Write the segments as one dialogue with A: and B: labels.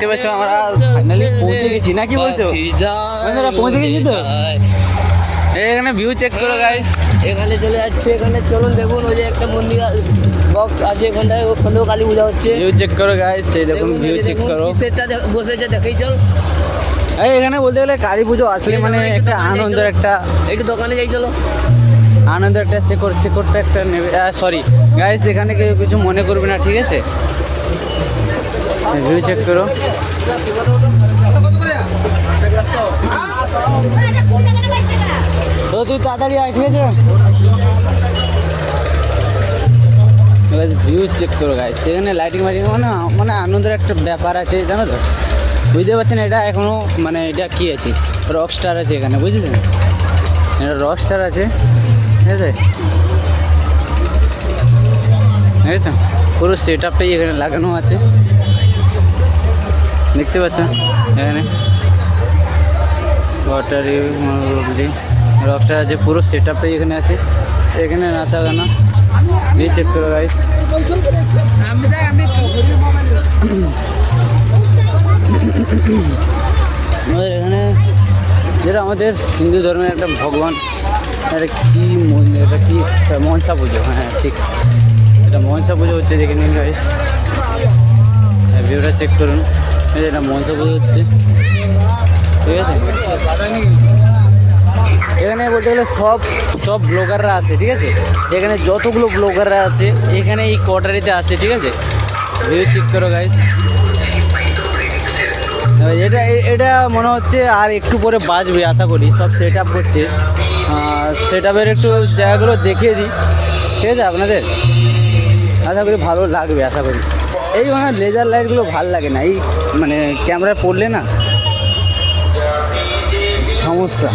A: দেখতে পাচ্ছ আমরা ফাইনালি পৌঁছে গেছি না কি বলছো বন্ধুরা পৌঁছে গেছি তো এখানে ভিউ চেক করো গাইস
B: এখানে চলে যাচ্ছে এখানে চলুন দেখুন ওই যে একটা মন্দির বক্স আছে এখানটায় ওখানেও কালী পূজা হচ্ছে
A: ভিউ চেক করো গাইস এই দেখুন ভিউ চেক করো
B: সেটটা বসেছে দেখেই চল
A: এই এখানে বলতে গেলে কালী পুজো আসলে মানে একটা আনন্দের একটা
B: একটু দোকানে যাই চলো
A: আনন্দের একটা শেকড়টা একটা নেবে সরি গাইস এখানে কেউ কিছু মনে করবে না ঠিক আছে ভিউ চেক করো তো তুই তাড়াতাড়ি আয় ঠিক আছে ভিউ চেক করো গাইস সেখানে লাইটিং মাইটিং মানে আনন্দের একটা ব্যাপার আছে জানো তো বুঝতে পারছেন এটা এখনও মানে এটা কী আছে রক স্টার আছে এখানে বুঝলেন এটা রক স্টার আছে ঠিক আছে এই তো পুরো সেট আপটাই এখানে লাগানো আছে দেখতে পাচ্ছেন এখানে ওয়াটার রক স্টার আছে পুরো সেট আপটাই এখানে আছে এখানে নাচা গানা এই চেক করো গাইস আমাদের এখানে যেটা আমাদের হিন্দু ধর্মের একটা ভগবান এটা কী এটা কি মনসা পুজো হ্যাঁ ঠিক এটা মনসা পুজো হচ্ছে দেখে নিন গাইস ভিউটা চেক করুন এটা মনসা পুজো হচ্ছে ঠিক আছে এখানে বলতে গেলে সব ব্লগাররা আছে ঠিক আছে এখানে যতগুলো ব্লগাররা আছে এখানে এই কোয়ার্টারিতে আছে ঠিক আছে ভিউ চেক করো গাইস এটা মনে হচ্ছে আর একটু পরে বাজবে আশা করি সব সেট আপ করছে সেট আপের একটু জায়গাগুলো দেখিয়ে দিই ঠিক আছে আপনাদের আশা করি ভালো লাগবে আশা করি এই মানে লেজার লাইটগুলো ভালো লাগে না এই মানে ক্যামেরায় পড়লে না সমস্যা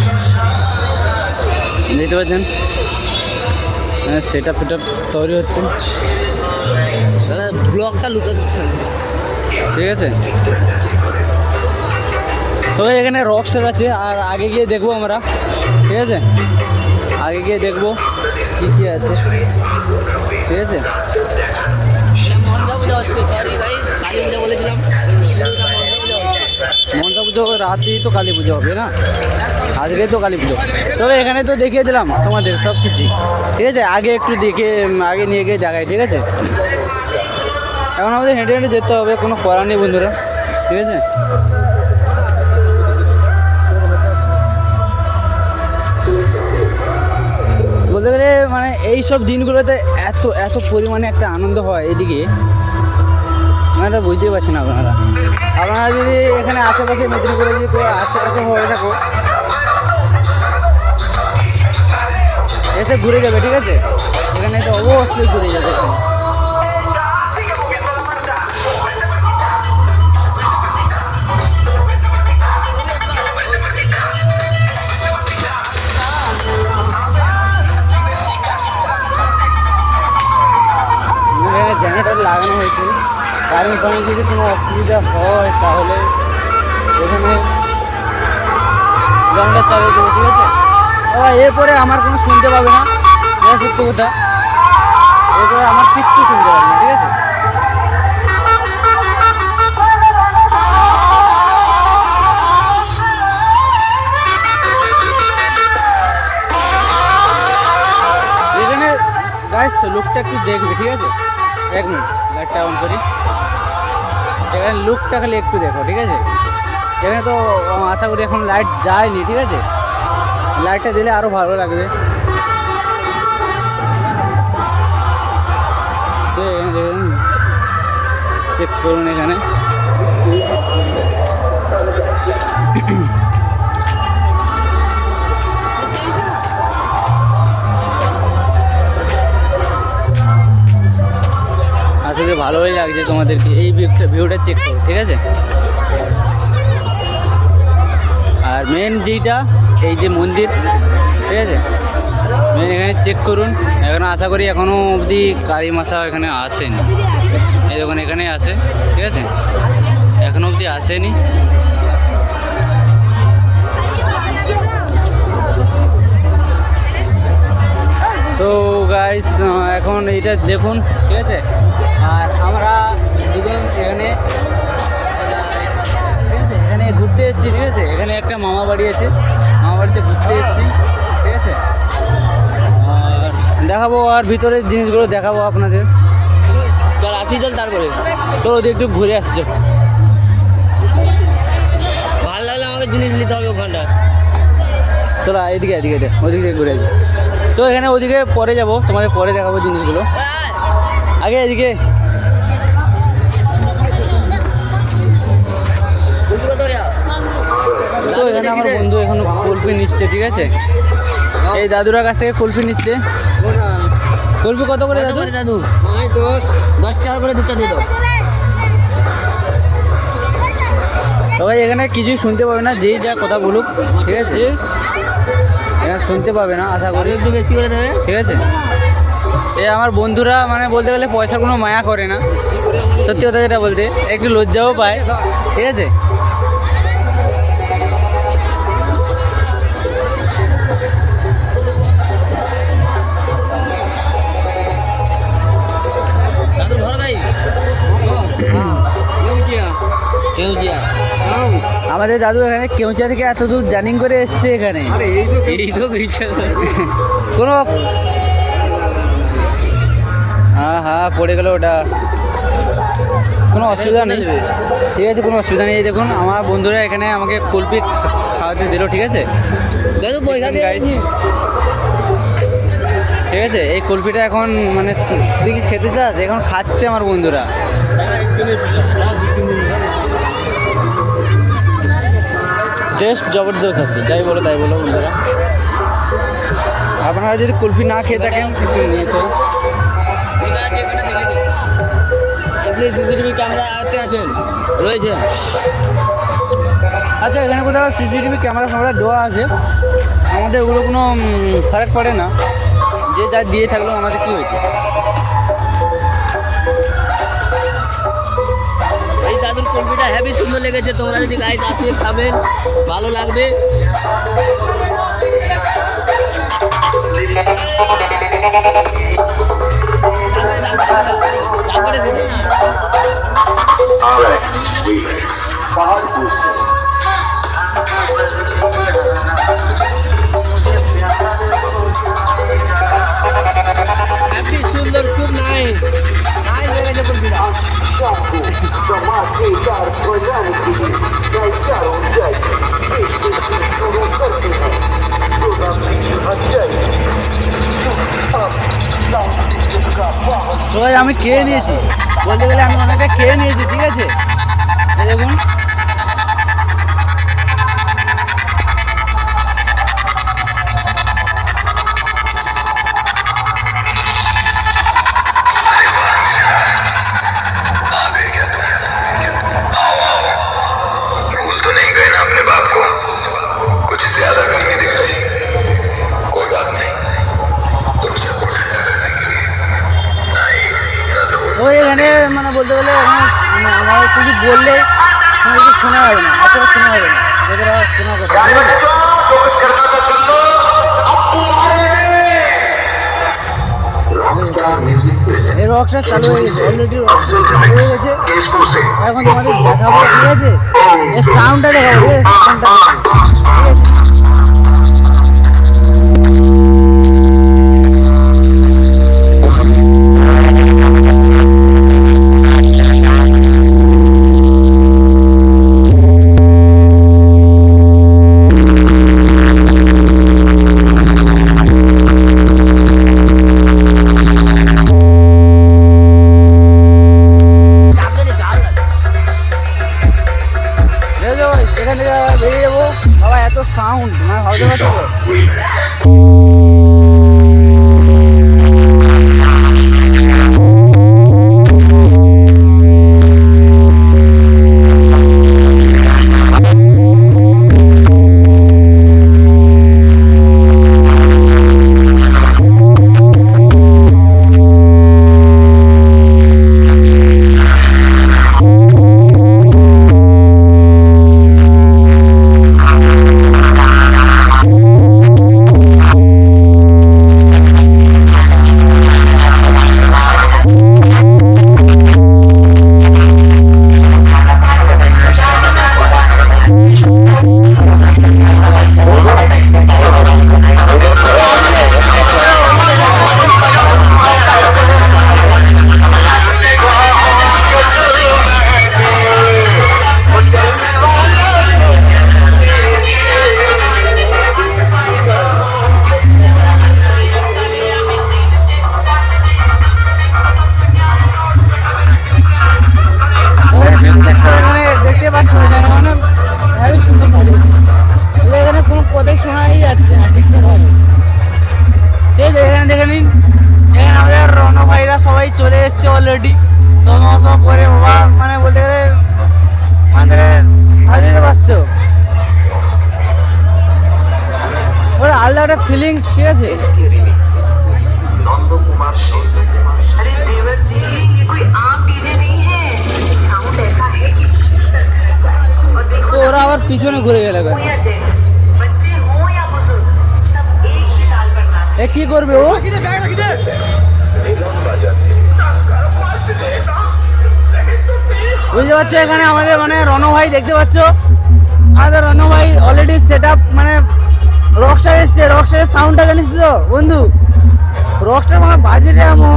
A: দেখতে পাচ্ছেন সেট আপ তৈরি হচ্ছে
B: ব্লগটা লুকাচ্ছে
A: ঠিক আছে তো এখানে রক স্টার আছে আর আগে গিয়ে দেখবো আমরা ঠিক আছে আগে গিয়ে দেখবো কী কী আছে ঠিক আছে মনসা পুজো রাতেই তো কালী পুজো হবে না আজকে তো কালী পুজো তবে এখানে তো দেখিয়ে দিলাম তোমাদের সব কিছু ঠিক আছে আগে একটু দেখে আগে নিয়ে গিয়ে জায়গায় ঠিক আছে এখন আমাদের হেঁটে হেঁটে যেতে হবে কোনো করার নেই বন্ধুরা ঠিক আছে বলতে গেলে মানে এই সব দিনগুলোতে এত পরিমাণে একটা আনন্দ হয় এদিকে আপনারা বুঝতেই পারছেন আপনারা যদি এখানে আশেপাশে মেদিনীপুরে যদি কেউ আশেপাশে হয়ে থাকো এসে ঘুরে যাবে ঠিক আছে এখানে এসে অবশ্যই ঘুরে যাবে জেনারেটর লাগানো হয়েছে কারেন্ট পানি যদি কোনো অসুবিধা হয় তাহলে এখানে জেনারেটর চালিয়ে দেবো ঠিক আছে আবার এরপরে আমার কোনো শুনতে পাবে না এটা সত্য কথা এরপরে আমার কিচ্ছু শুনতে পাবে না ঠিক আছে এখানে গাইস লুকটা একটু দেখবে ঠিক আছে এক মিনিট লাইটটা অন করি এখানে লুকটা খালি একটু দেখো ঠিক আছে এখানে তো আশা করি এখন লাইট যায়নি ঠিক আছে লাইটটা দিলে আরও ভালো লাগবে চেক করুন এখানে আসলে ভালোই লাগছে তোমাদেরকে এই ভিউটা চেক করো ঠিক আছে আর মেন যেটা এই যে মন্দির ঠিক আছে মেন এখানে চেক করুন এখনো আশা করি এখনো অবধি কালী মাথা এখানে আসেনি এই দেখুন এখানে আসে ঠিক আছে এখনো অবধি আসেনি তো গাইস এখন এইটা দেখুন ঠিক আছে আর আমরা দুজন এখানে বাড়ি আছে, মামা বাড়িতে ঘুরতে এসেছি, ঠিক আছে। আর দেখাবো, আর ভিতরের জিনিসগুলো দেখাবো আপনাদের।
B: চল আসি, চল তারপরে
A: তো ওদের একটু ঘুরে আসছি চল।
B: ভালো লাগলে আমাকে জিনিস নিতে হবে ওখানটা।
A: চলো এদিকে এদিকে ওদিক থেকে ঘুরে আসি। তো এখানে ওদিকে পরে যাব, তোমাদের পরে দেখাবো জিনিসগুলো। আগে এদিকে তো এখানে আমার বন্ধু এখন কুলফি নিচ্ছে, ঠিক আছে। এই দাদুরার কাছ থেকে কুলফি নিচ্ছে। কুলফি কত করে দাদু?
B: দাদু 10 টাকা করে দুটো দিয়ে দাও।
A: সবাই এখানে কিছুই শুনতে পাবে না, যেই যা কথা বলুক, ঠিক আছে। এখানে শুনতে পাবে না আশা করি,
B: একটু বেশি করে দেবে,
A: ঠিক আছে। এই আমার বন্ধুরা মানে বলতে গেলে পয়সার কোনো মায়া করে না, সত্যি কথা যেটা বলতে, একটু লজ্জাও পায়, ঠিক আছে।
B: দাদু ঘর ভাই
A: আমাদের দাদু এখানে কেউচা থেকে এত দূর জার্নি করে এসছে এখানে।
B: এই তো
A: কোনো হ্যাঁ পড়ে গেল ওটা, কোনো অসুবিধা নেই, ঠিক আছে, কোনো অসুবিধা নেই। দেখুন আমার বন্ধুরা এখানে আমাকে কুলফি খাওয়াতে দিল, ঠিক আছে।
B: দাদু পয়সা
A: Chicken guys, ঠিক আছে। এই কুলফিটা এখন মানে তুই কি খেতে চাস? এখন খাচ্ছে আমার বন্ধুরা। টেস্ট জবরদস্ত আছে, যাই বলো তাই বলো বন্ধুরা। আপনারা যদি কুলফি না খেয়ে থাকেন নিয়ে তো
B: আপনি সিসিটিভি ক্যামেরা আছেন রয়েছে।
A: আচ্ছা এখানে কোথাও সিসিটিভি ক্যামেরা ফ্যামেরা দেওয়া আছে, আমাদের ওগুলো কোনো ফারাক পড়ে না, যে যা দিয়ে থাকলো আমাদের কী হয়েছে।
B: এই দাদুর কম্পিটা হেভি সুন্দর লেগেছে, তোমরা যদি গাইস আসে খাবেন ভালো লাগবে। হেভি সুন্দর, খুব নাইস লেগেছে কম্পিটা।
A: সবাই আমি খেয়ে নিয়েছি, বলতে গেলে আমি অনেকটা খেয়ে নিয়েছি, ঠিক আছে। এই দেখুন
C: भूल तो नहीं गए ना अपने बाप को? कुछ ज्यादा गर्मी दिख रही, कोई बात नहीं, तुमसे कुछ ज्यादा करने के लिए नहीं दादू।
A: ও এখানে মানে বলতে গেলে এখন মানে আমার কিছু বললে কোনো কিছু শোনা হবে না, আসলে শোনা হবে না, যতটা শোনা কথা, ঠিক আছে?
C: जो कुछ करना था कर लो।
A: এই রকস্টার চালু হয়ে গেছে, অলরেডি চালু হয়ে গেছে।
C: केसपुर से
A: এখন তোমাদের দেখাবো, ঠিক আছে। এর সাউন্ডটা দেখাবো, ঠিক আছে, সাউন্ডটা দেখাবো, ঠিক আছে। এখান থেকে বেরিয়ে যাবো, বাবা এত সাউন্ড মানে ভাবতে পারছো তো? ফিলিংস, ঠিক আছে।
D: अरे देवर जी ये कोई आम डीजे नहीं है साउंड ऐसा है कि और देखो
A: তো ওরা আবার পিছনে ঘুরে গেল কেন?
D: या जेंट्स बच्चे हो या बुजुर्ग सब एक ही ताल पर नाचते
A: এ কি করবে ও? বুঝতে পারছো, এখানে আমাদের মানে রণ ভাই দেখতে পাচ্ছ, আমাদের রণ ভাই অলরেডি সেট আপ, মানে রকস্টার এসছে। রকস্টারের সাউন্ডটা জানিস তো বন্ধু? রকস্টার মানে বাজে এমন